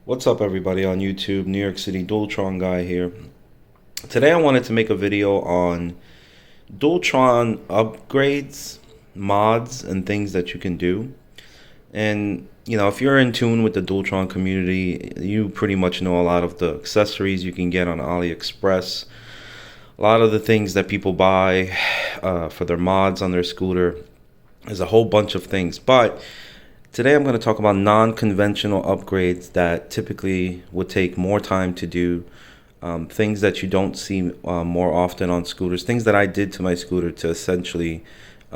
What's up, everybody on YouTube? New York City Dualtron guy here. Today I wanted to make a video on Dualtron upgrades, mods, and things that you can do. And if you're in tune with the Dualtron community, you pretty much know a lot of the accessories you can get on AliExpress. A lot of the things that people buy for their mods on their scooter. There's a whole bunch of things, but today I'm going to talk about non-conventional upgrades that typically would take more time to do, things that you don't see more often on scooters, things that I did to my scooter to essentially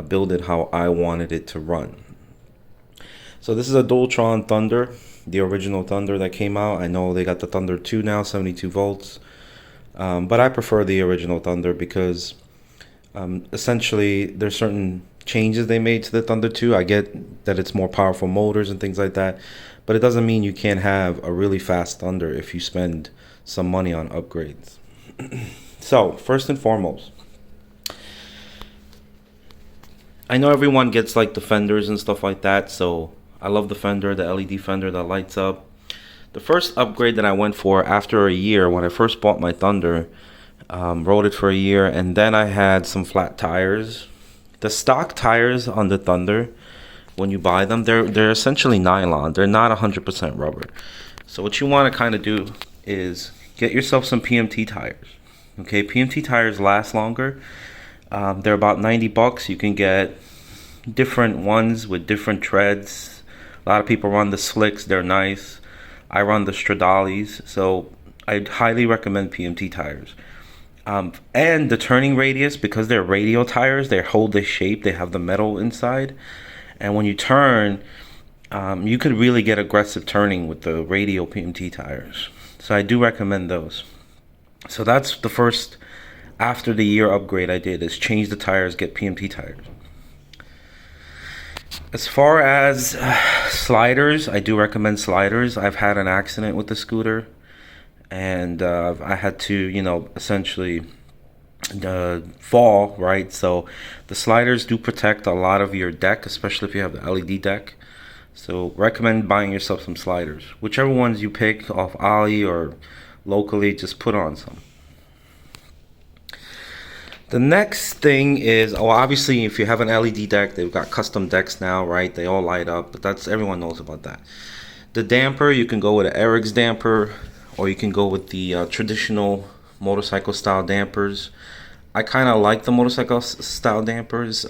build it how I wanted it to run. So this is a Dualtron Thunder, the original Thunder that came out. I know they got the Thunder 2 now, 72 volts, but I prefer the original Thunder because essentially there's certain changes they made to the Thunder 2. I get that it's more powerful motors and things like that, but it doesn't mean you can't have a really fast Thunder if you spend some money on upgrades. So first and foremost, I know everyone gets like the fenders and stuff like that, so I love the fender, the LED fender that lights up. The first upgrade that I went for after a year, when I first bought my Thunder, rode it for a year, and then I had some flat tires. The stock tires on the Thunder, when you buy them, they're essentially nylon. They're not 100% rubber. So what you want to kind of do is get yourself some PMT tires. Okay, PMT tires last longer. They're about 90 bucks. You can get different ones with different treads. A lot of people run the slicks. They're nice. I run the Stradales, so I'd highly recommend PMT tires. And the turning radius, because they're radial tires, they hold the shape, they have the metal inside, and when you turn, you could really get aggressive turning with the radial PMT tires. So I do recommend those. So that's the first after the year upgrade I did, is change the tires, get PMT tires. As far as sliders, I do recommend sliders. I've had an accident with the scooter, and I had to, essentially fall, right? So the sliders do protect a lot of your deck, especially if you have the LED deck. So recommend buying yourself some sliders. Whichever ones you pick off Ali or locally, just put on some. The next thing is, obviously, if you have an LED deck, they've got custom decks now, right? They all light up, but everyone knows about that. The damper, you can go with an Eric's damper, or you can go with the traditional motorcycle style dampers. I kind of like the motorcycle style dampers.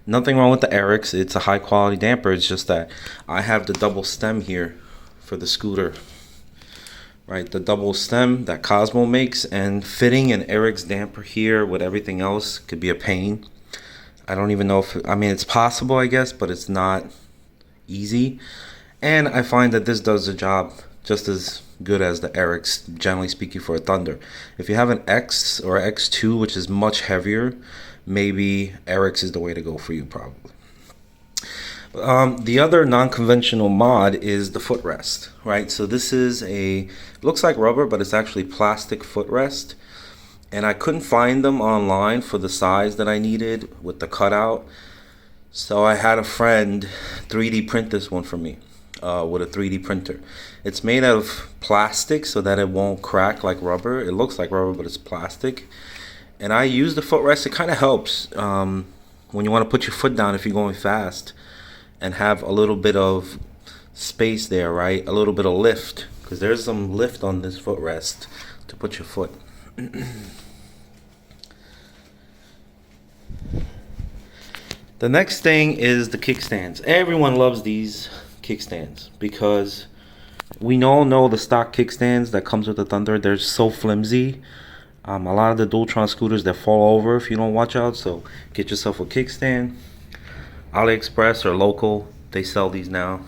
Nothing wrong with the Eric's. It's a high quality damper. It's just that I have the double stem here for the scooter, right? The double stem that Cosmo makes, and fitting an Eric's damper here with everything else could be a pain. I don't even know if, it's possible, I guess, but it's not easy. And I find that this does the job just as good as the Eric's, generally speaking, for a Thunder. If you have an X or X2, which is much heavier, maybe Eric's is the way to go for you, probably. The other non-conventional mod is the footrest, right? So this is looks like rubber, but it's actually plastic footrest. And I couldn't find them online for the size that I needed with the cutout. So I had a friend 3D print this one for me. With a 3D printer. It's made out of plastic so that it won't crack like rubber. It looks like rubber, but it's plastic. And I use the footrest. It kind of helps when you want to put your foot down if you're going fast, and have a little bit of space there, right? A little bit of lift, because there's some lift on this footrest to put your foot. The next thing is the kickstands. Everyone loves these kickstands because we all know the stock kickstands that comes with the Thunder, they're so flimsy. A lot of the Dualtron scooters that fall over if you don't watch out, so get yourself a kickstand. AliExpress or local, they sell these now.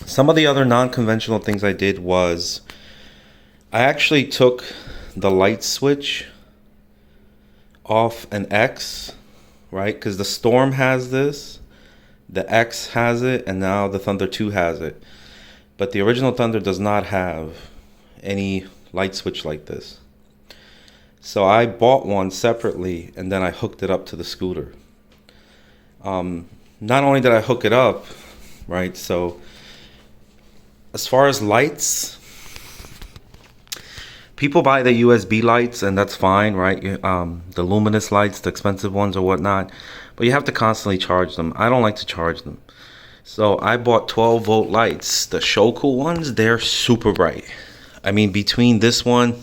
Some of the other non-conventional things I did was I actually took the light switch off an X, right? Because the Storm has this, the X has it, and now the Thunder 2 has it. But the original Thunder does not have any light switch like this. So I bought one separately, and then I hooked it up to the scooter. not only did I hook it up, right? So as far as lights, people buy the USB lights, and that's fine, right? The luminous lights, the expensive ones or whatnot, but you have to constantly charge them. I don't like to charge them. So I bought 12 volt lights. The Shoku ones, they're super bright. I mean, between this one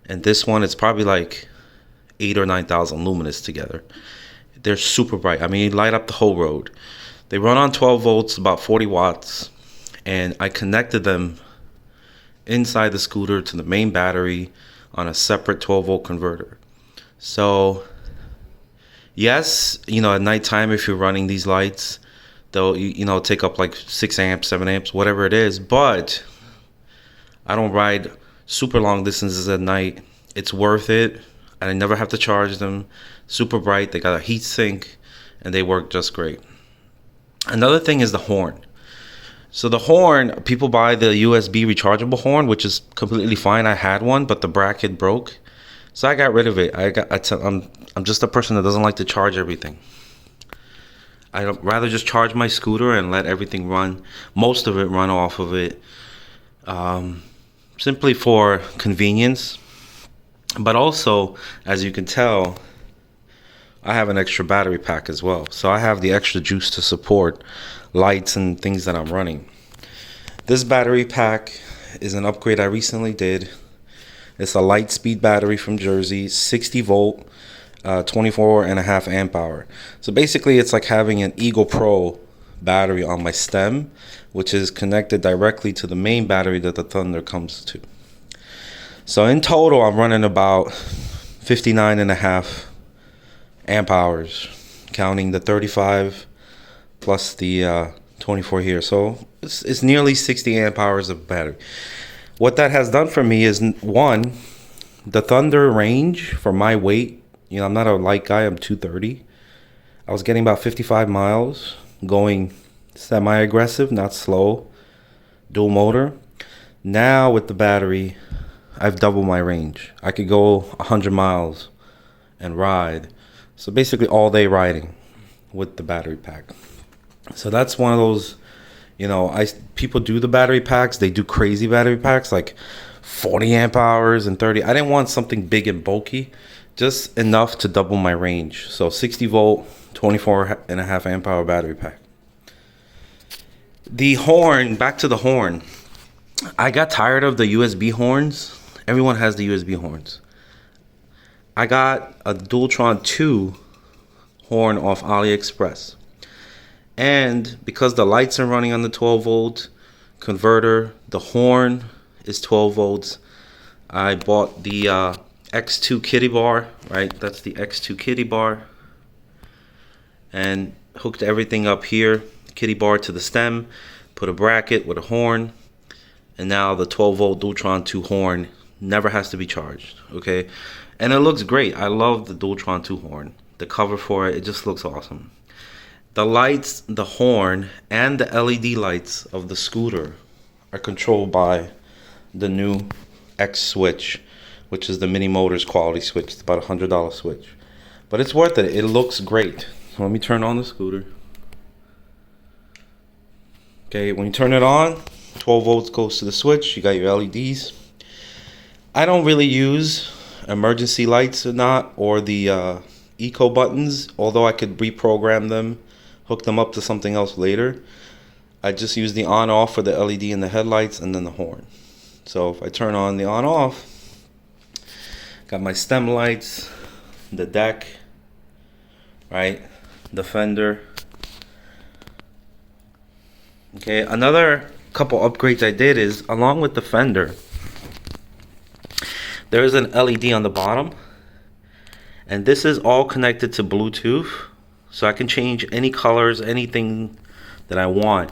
and this one, it's probably like 8,000 or 9,000 luminous together. They're super bright. I mean, you light up the whole road. They run on 12 volts, about 40 watts. And I connected them inside the scooter to the main battery on a separate 12 volt converter. So yes, you know, at nighttime, if you're running these lights, they'll, you know, take up like 6 amps, 7 amps, whatever it is. But I don't ride super long distances at night. It's worth it. I never have to charge them. Super bright. They got a heat sink and they work just great. Another thing is the horn. So the horn, people buy the USB rechargeable horn, which is completely fine. I had one, but the bracket broke, so I got rid of it. I'm just a person that doesn't like to charge everything. I'd rather just charge my scooter and let everything run, most of it run off of it, simply for convenience. But also, as you can tell, I have an extra battery pack as well. So I have the extra juice to support lights and things that I'm running. This battery pack is an upgrade I recently did. It's a light speed battery from Jersey, 60 volt, 24.5 amp hour. So basically it's like having an Eagle Pro battery on my stem, which is connected directly to the main battery that the Thunder comes to. So in total, I'm running about 59.5 amp hours, counting the 35 plus the 24 here. So it's nearly 60 amp hours of battery. What that has done for me is, one, the Thunder range for my weight. You know, I'm not a light guy. I'm 230. I was getting about 55 miles, going semi-aggressive, not slow, dual motor. Now with the battery, I've doubled my range. I could go 100 miles and ride. So basically all day riding with the battery pack. So that's one of those, you know, people do the battery packs. They do crazy battery packs like 40 amp hours and 30. I didn't want something big and bulky, just enough to double my range. So 60 volt, 24.5 amp hour battery pack. The horn, back to the horn. I got tired of the USB horns. Everyone has the USB horns. I got a Dualtron 2 horn off AliExpress. And because the lights are running on the 12 volt converter, the horn is 12 volts. I bought the X2 kitty bar, right? That's the X2 kitty bar. And hooked everything up here, kitty bar to the stem, put a bracket with a horn. And now the 12 volt Dualtron 2 horn never has to be charged, okay? And it looks great. I love the Dualtron 2 horn. The cover for it just looks awesome. The lights, the horn, and the LED lights of the scooter are controlled by the new X switch, which is the Mini Motors quality switch. It's about a $100 switch. But it's worth it. It looks great. So let me turn on the scooter. Okay, when you turn it on, 12 volts goes to the switch. You got your LEDs. I don't really use emergency lights or the eco buttons, although I could reprogram them, hook them up to something else later. I just use the on off for the LED and the headlights, and then the horn. So if I turn on the on off, got my stem lights, the deck, right, the fender. Okay, another couple upgrades I did is, along with the fender, there is an LED on the bottom, and this is all connected to Bluetooth, so I can change any colors, anything that I want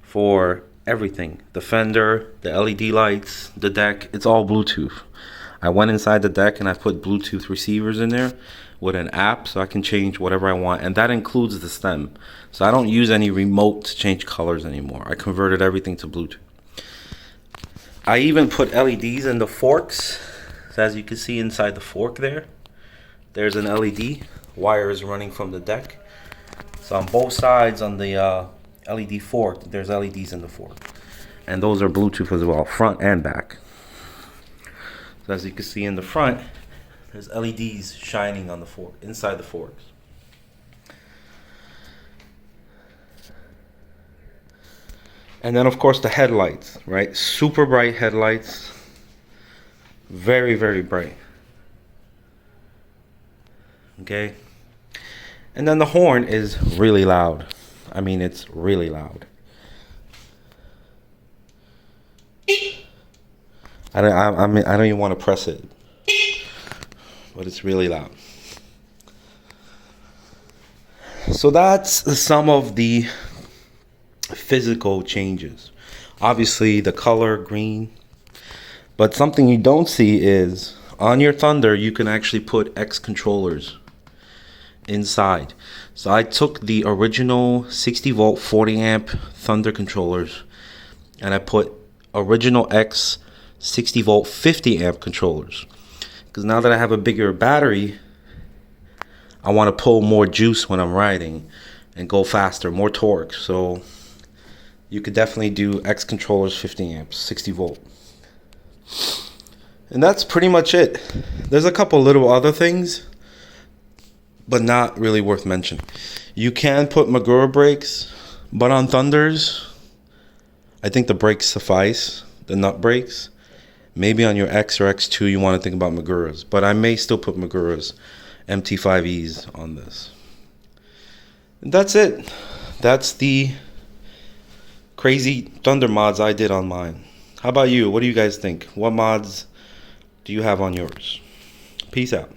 for everything. The fender, the LED lights, the deck, it's all Bluetooth. I went inside the deck and I put Bluetooth receivers in there with an app, so I can change whatever I want, and that includes the stem. So I don't use any remote to change colors anymore. I converted everything to Bluetooth. I even put LEDs in the forks. So as you can see inside the fork there's an LED. Wire is running from the deck So on both sides on the LED fork, there's LEDs in the fork. And those are Bluetooth as well, front and back. So as you can see in the front, there's LEDs shining on the fork, inside the forks. And then of course the headlights, right? Super bright headlights. Very, very bright. Okay. And then the horn is really loud. I mean, it's really loud. I don't even want to press it, but it's really loud. So that's some of the physical changes. Obviously, the color green, but something you don't see is on your Thunder, you can actually put X controllers inside. So I took the original 60 volt 40 amp Thunder controllers and I put original X 60 volt 50 amp controllers, because now that I have a bigger battery, I want to pull more juice when I'm riding and go faster, more torque. So you could definitely do X controllers 50 amps 60 volt. And that's pretty much it. There's a couple little other things, but not really worth mentioning. You can put Magura brakes, but on Thunders, I think the brakes suffice, the nut brakes. Maybe on your X or X2 you want to think about Maguras, but I may still put Maguras MT5Es on this. And that's it. That's the crazy Thunder mods I did on mine. How about you? What do you guys think? What mods do you have on yours? Peace out.